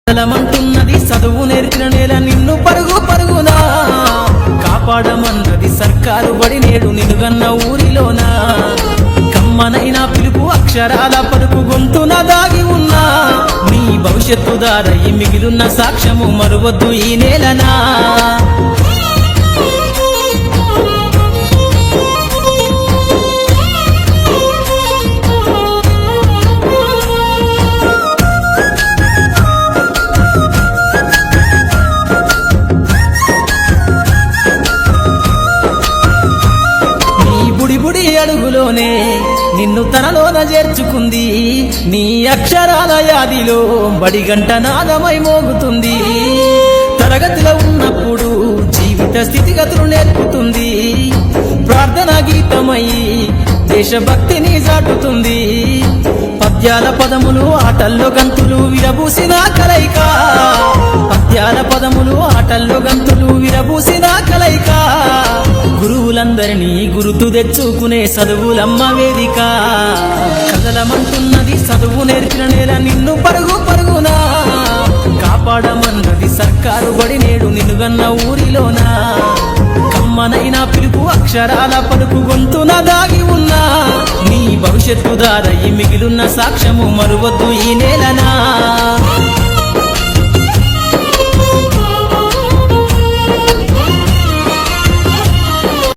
కదలమంటున్నది చదువు నేర్చిన నేల నిన్ను పరుగు పరుగునా కాపాడమన్నది సర్కారు బడి నేడు నిలుగన్న ఊరిలోనా కమ్మనైనా పిలుపు అక్షరాల పలుకు గొంతున దాగి ఉన్నా నీ భవిష్యత్తు దారయి మిగిలిన సాక్ష్యము మరువద్దు ఈ నేలనా బుడి అడుగులోనే నిన్ను తనలోన చేర్చుకుంది నీ అక్షరాల యాదిలో బడిగంట నాదమై మోగుతుంది తరగతిలో ఉన్నప్పుడు జీవిత స్థితిగతులు నేర్పుతుంది ప్రార్థనా గీతమై దేశభక్తిని చాటుతుంది పద్యాల పదములు ఆటల్లో గంతులు విరబూసిన కలయిక పద్యాల పదములు ఆటల్లో గంతులు విరబూసిన కలయిక గురువులందరినీ గుర్తు తెచ్చుకునే చదువులమ్మ వేదిక కదలమంటున్నది చదువు నేర్చిన నేల నిన్ను పరుగు పరుగునా కాపాడమన్నది సర్కారు బడి నేడు నిలుగన్న ఊరిలోనా కమ్మనైనా పిలుపు అక్షరాల పలుకు గొంతున దాగి ఉన్నా నీ భవిష్యత్తు దారయి మిగిలిన సాక్ష్యము మరువద్దు ఈ నేలనా